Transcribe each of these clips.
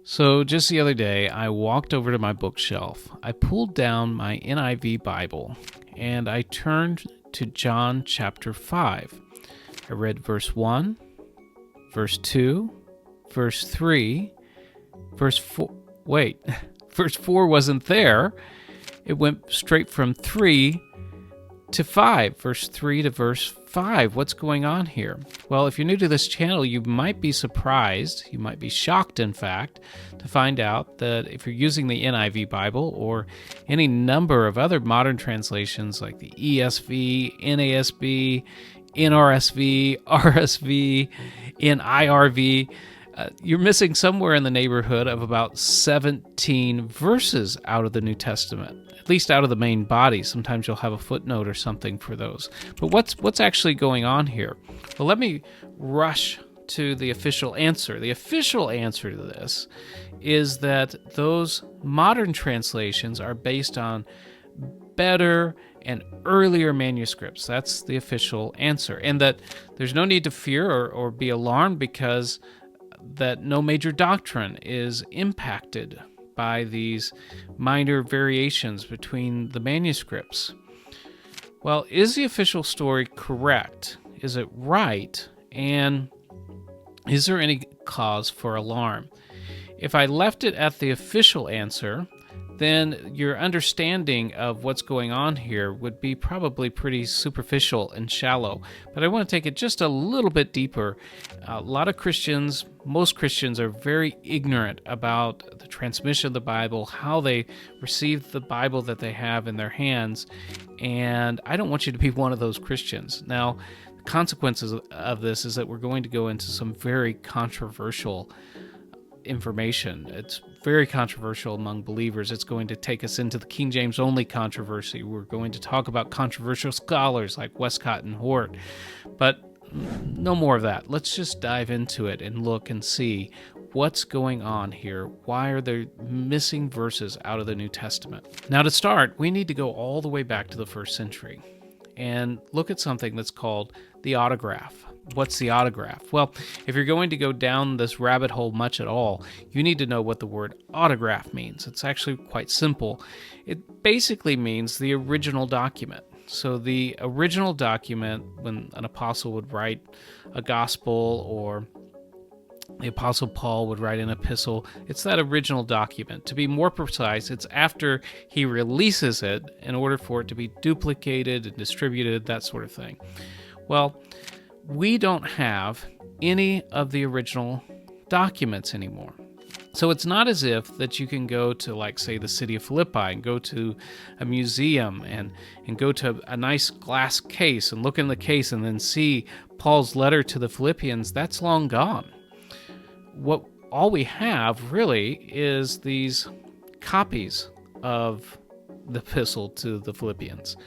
So just the other day, I walked over to my bookshelf. I pulled down my NIV Bible and I turned to John chapter 5. I read verse 1, verse 2, verse 3, verse 4. Wait, verse 4 wasn't there. It went straight from 3 to 5, verse 3 to verse 5. What's going on here? Well, if you're new to this channel, you might be surprised, you might be shocked, in fact, to find out that if you're using the NIV Bible or any number of other modern translations like the ESV, NASB, NRSV, RSV, NIRV, you're missing somewhere in the neighborhood of about 17 verses out of the New Testament, at least out of the main body. Sometimes you'll have a footnote or something for those. But what's actually going on here? Well, let me rush to the official answer. The official answer to this is that those modern translations are based on better and earlier manuscripts. That's the official answer. And that there's no need to fear or be alarmed because that no major doctrine is impacted by these minor variations between the manuscripts. Well, is the official story correct? Is it right? And is there any cause for alarm? If I left it at the official answer, then your understanding of what's going on here would be probably pretty superficial and shallow. But I want to take it just a little bit deeper. A lot of Christians, most Christians, are very ignorant about the transmission of the Bible, how they receive the Bible that they have in their hands, and I don't want you to be one of those Christians. Now, the consequences of this is that we're going to go into some very controversial information. It's very controversial among believers. It's going to take us into the King James only controversy. We're going to talk about controversial scholars like Westcott and Hort. But no more of that. Let's just dive into it and look and see what's going on here. Why are there missing verses out of the New Testament? Now, to start, we need to go all the way back to the first century and look at something that's called the autograph. What's the autograph? Well, if you're going to go down this rabbit hole much at all, you need to know what the word autograph means. It's actually quite simple. It basically means the original document. So the original document, when an apostle would write a gospel or the Apostle Paul would write an epistle, it's that original document. To be more precise, it's after he releases it in order for it to be duplicated and distributed, that sort of thing. Well, we don't have any of the original documents anymore. So it's not as if that you can go to, like, say, the city of Philippi and go to a museum and go to a nice glass case and look in the case and then see Paul's letter to the Philippians. That's long gone. All we have really is these copies of the epistle to the Philippians.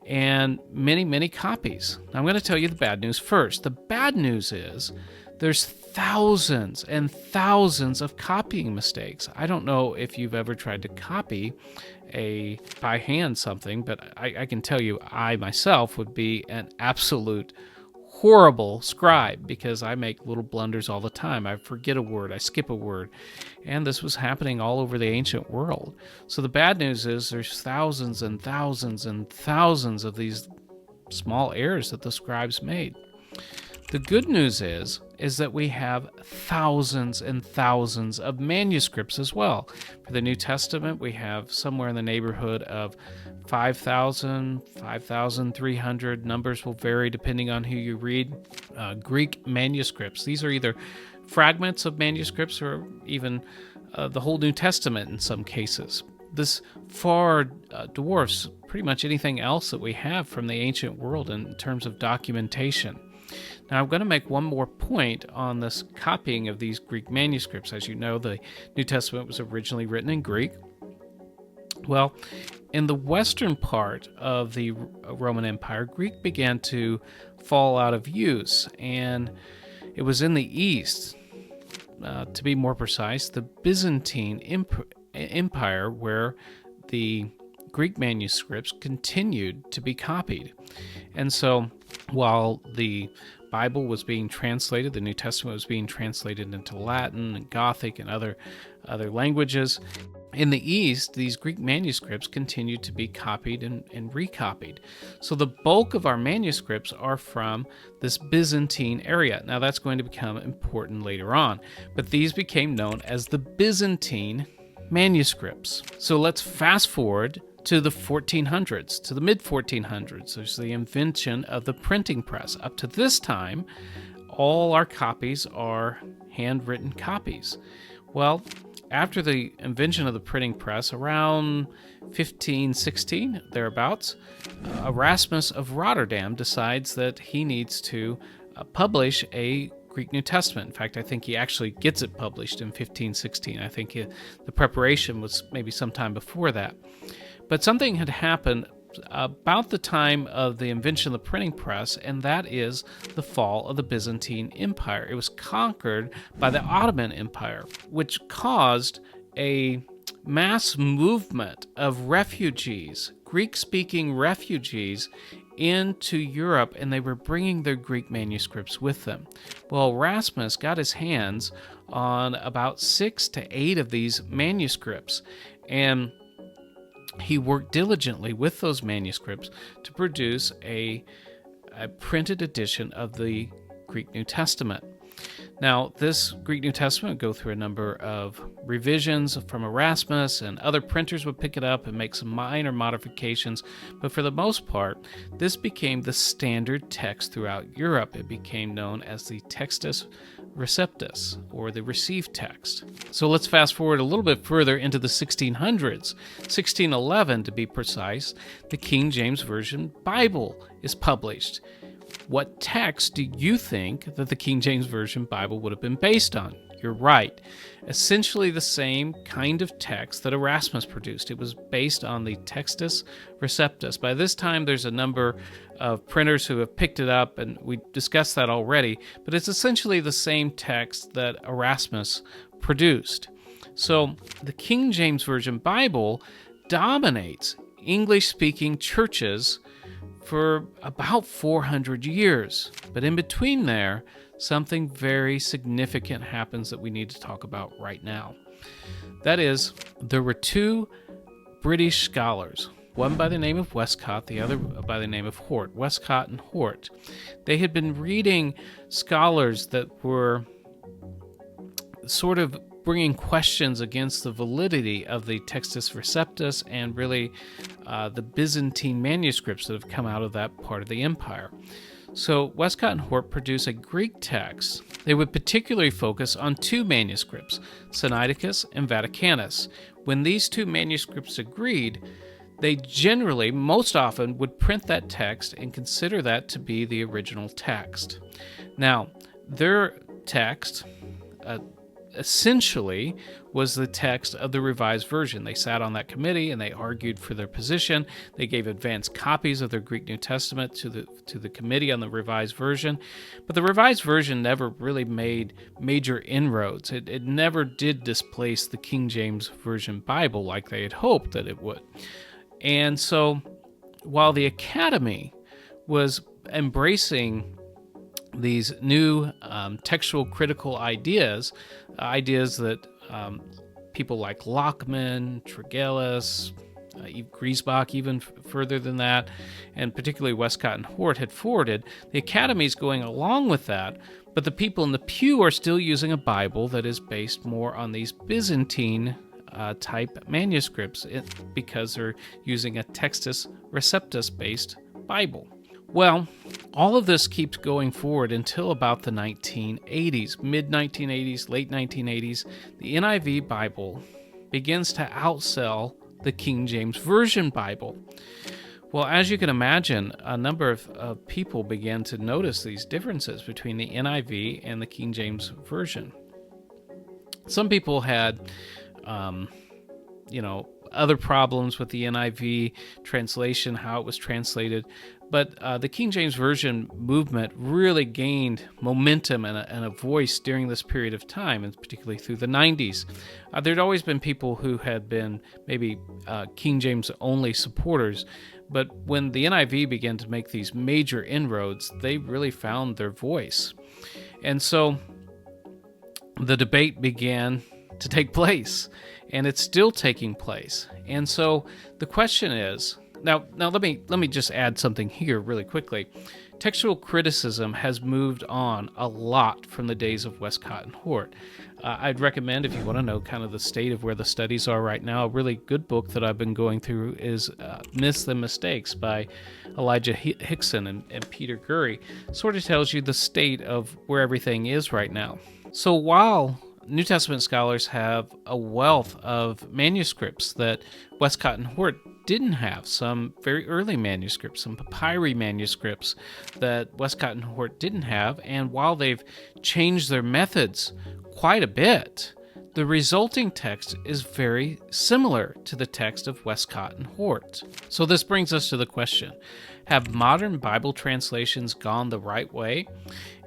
And many, many copies. Now, I'm going to tell you the bad news first. The bad news is there's thousands and thousands of copying mistakes. I don't know if you've ever tried to copy by hand something, but I can tell you I myself would be an absolute horrible scribe because I make little blunders all the time. I forget a word, I skip a word, and this was happening all over the ancient world. So the bad news is there's thousands and thousands and thousands of these small errors that the scribes made. The good news is that we have thousands and thousands of manuscripts as well. For the New Testament, we have somewhere in the neighborhood of 5,000, 5,300. Numbers will vary depending on who you read. Greek manuscripts. These are either fragments of manuscripts or even the whole New Testament in some cases. This far dwarfs pretty much anything else that we have from the ancient world in terms of documentation. Now, I'm going to make one more point on this copying of these Greek manuscripts. As you know, the New Testament was originally written in Greek. Well, in the western part of the Roman Empire, Greek began to fall out of use, and it was in the east, to be more precise, the Byzantine Empire, where the Greek manuscripts continued to be copied. And so, while the Bible was being translated. The New Testament was being translated into Latin and Gothic and other languages. In the East, these Greek manuscripts continued to be copied and recopied. So the bulk of our manuscripts are from this Byzantine area. Now that's going to become important later on, but these became known as the Byzantine manuscripts. So let's fast forward to the 1400s, to the mid-1400s. There's the invention of the printing press. Up to this time, all our copies are handwritten copies. Well, after the invention of the printing press, around 1516, thereabouts, Erasmus of Rotterdam decides that he needs to publish a Greek New Testament. In fact, I think he actually gets it published in 1516. I think the preparation was maybe sometime before that. But something had happened about the time of the invention of the printing press, and that is the fall of the Byzantine Empire. It was conquered by the Ottoman Empire, which caused a mass movement of refugees, Greek-speaking refugees, into Europe, and they were bringing their Greek manuscripts with them. Well, Erasmus got his hands on about 6 to 8 of these manuscripts, and he worked diligently with those manuscripts to produce a printed edition of the Greek New Testament. Now, this Greek New Testament would go through a number of revisions from Erasmus, and other printers would pick it up and make some minor modifications, but for the most part, this became the standard text throughout Europe. It became known as the Textus Receptus, or the received text. So let's fast forward a little bit further into the 1600s. 1611, to be precise, the King James Version Bible is published. What text do you think that the King James Version Bible would have been based on? You're right. Essentially the same kind of text that Erasmus produced. It was based on the Textus Receptus. By this time, there's a number of printers who have picked it up, and we discussed that already, but it's essentially the same text that Erasmus produced. So the King James Version Bible dominates English-speaking churches for about 400 years. But in between there, something very significant happens that we need to talk about right now. That is, there were 2 British scholars, one by the name of Westcott, the other by the name of Hort, Westcott and Hort. They had been reading scholars that were sort of bringing questions against the validity of the Textus Receptus and really the Byzantine manuscripts that have come out of that part of the empire. So Westcott and Hort produced a Greek text. They would particularly focus on 2 manuscripts, Sinaiticus and Vaticanus. When these 2 manuscripts agreed, they generally, most often, would print that text and consider that to be the original text. Now, their text essentially was the text of the Revised Version. They sat on that committee and they argued for their position. They gave advanced copies of their Greek New Testament to the committee on the Revised Version. But the Revised Version never really made major inroads. It never did displace the King James Version Bible like they had hoped that it would. And so while the Academy was embracing these new textual critical ideas that people like Lockman, Tregelles, Griesbach, even further than that, and particularly Westcott and Hort had forwarded, the Academy's going along with that, but the people in the pew are still using a Bible that is based more on these Byzantine type manuscripts because they're using a Textus Receptus based Bible. Well, all of this keeps going forward until about the 1980s, mid-1980s, late 1980s. The NIV Bible begins to outsell the King James Version Bible. Well, as you can imagine, a number of people began to notice these differences between the NIV and the King James Version. Some people had, other problems with the NIV translation, how it was translated. But the King James Version movement really gained momentum and a voice during this period of time, and particularly through the 90s. There'd always been people who had been maybe King James only supporters, but when the NIV began to make these major inroads, they really found their voice. And so the debate began to take place, and it's still taking place. And so the question is, now let me just add something here really quickly. Textual criticism has moved on a lot from the days of Westcott and Hort. I'd recommend, if you want to know kind of the state of where the studies are right now, a really good book that I've been going through is Myths and Mistakes by Elijah Hickson and Peter Gurry. Sort of tells you the state of where everything is right now. So while New Testament scholars have a wealth of manuscripts that Westcott and Hort didn't have, some very early manuscripts, some papyri manuscripts that Westcott and Hort didn't have, and while they've changed their methods quite a bit, the resulting text is very similar to the text of Westcott and Hort. So this brings us to the question, have modern Bible translations gone the right way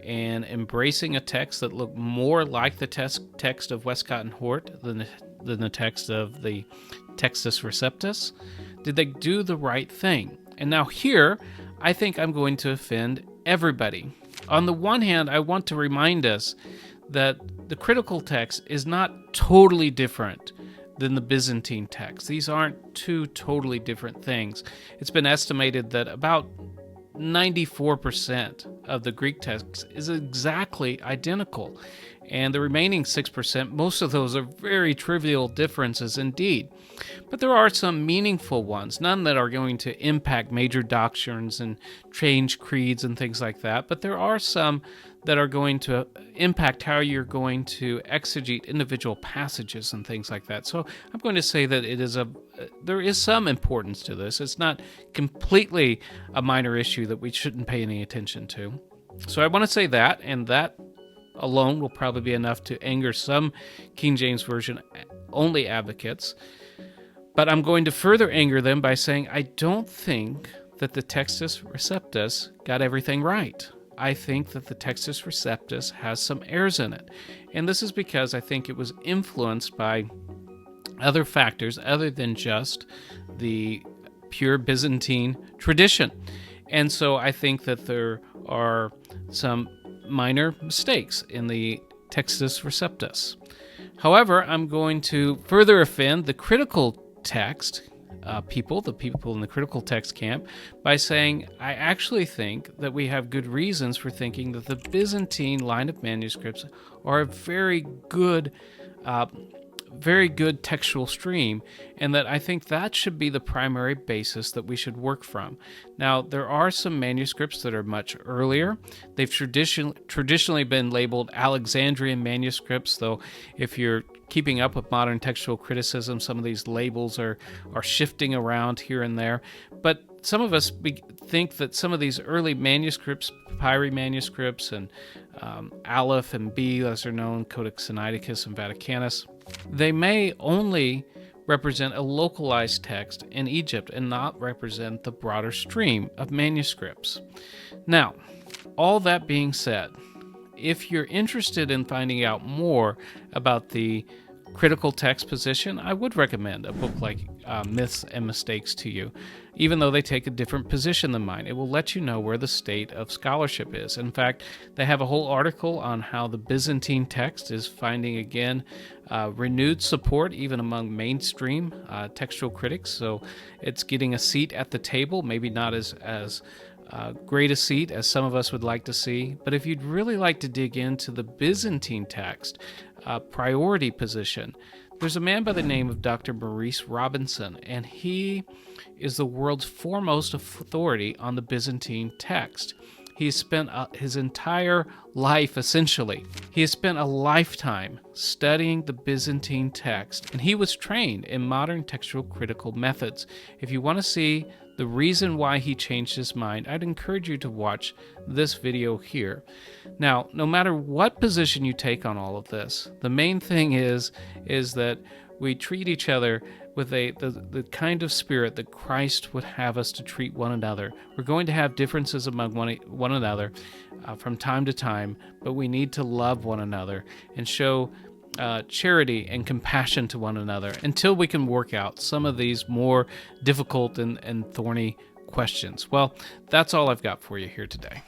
and embracing a text that looked more like the text of Westcott and Hort than the text of the Textus Receptus? Did they do the right thing? And now here, I think I'm going to offend everybody. On the one hand, I want to remind us that the critical text is not totally different than the Byzantine text. These aren't two totally different things. It's been estimated that about 94% of the Greek text is exactly identical, and the remaining 6%, most of those are very trivial differences indeed. But there are some meaningful ones, none that are going to impact major doctrines and change creeds and things like that, but there are some that are going to impact how you're going to exegete individual passages and things like that. So I'm going to say that there is some importance to this. It's not completely a minor issue that we shouldn't pay any attention to. So I want to say that, and that alone will probably be enough to anger some King James Version only advocates. But I'm going to further anger them by saying I don't think that the Textus Receptus got everything right. I think that the Textus Receptus has some errors in it. And this is because I think it was influenced by other factors other than just the pure Byzantine tradition. And so I think that there are some minor mistakes in the Textus Receptus. However, I'm going to further offend the critical text the people in the critical text camp, by saying I actually think that we have good reasons for thinking that the Byzantine line of manuscripts are a very good textual stream, and that I think that should be the primary basis that we should work from. Now, there are some manuscripts that are much earlier. They've traditionally been labeled Alexandrian manuscripts, though if you're keeping up with modern textual criticism, some of these labels are shifting around here and there. But some of us think that some of these early manuscripts, papyri manuscripts, and Aleph and B, as they're known, Codex Sinaiticus and Vaticanus, they may only represent a localized text in Egypt and not represent the broader stream of manuscripts. Now, all that being said, if you're interested in finding out more about the critical text position, I would recommend a book like Myths and Mistakes to you, even though they take a different position than mine. It will let you know where the state of scholarship is. In fact, they have a whole article on how the Byzantine text is finding, again, renewed support even among mainstream textual critics. So it's getting a seat at the table, maybe not as great a seat as some of us would like to see. But if you'd really like to dig into the Byzantine text priority position, there's a man by the name of Dr. Maurice Robinson, and he is the world's foremost authority on the Byzantine text. He has spent his entire life, essentially. He has spent a lifetime studying the Byzantine text, and he was trained in modern textual critical methods. If you want to see the reason why he changed his mind, I'd encourage you to watch this video here. Now, no matter what position you take on all of this, the main thing is that we treat each other with the kind of spirit that Christ would have us to treat one another. We're going to have differences among one another from time to time, but we need to love one another and show charity and compassion to one another until we can work out some of these more difficult and thorny questions. Well, that's all I've got for you here today.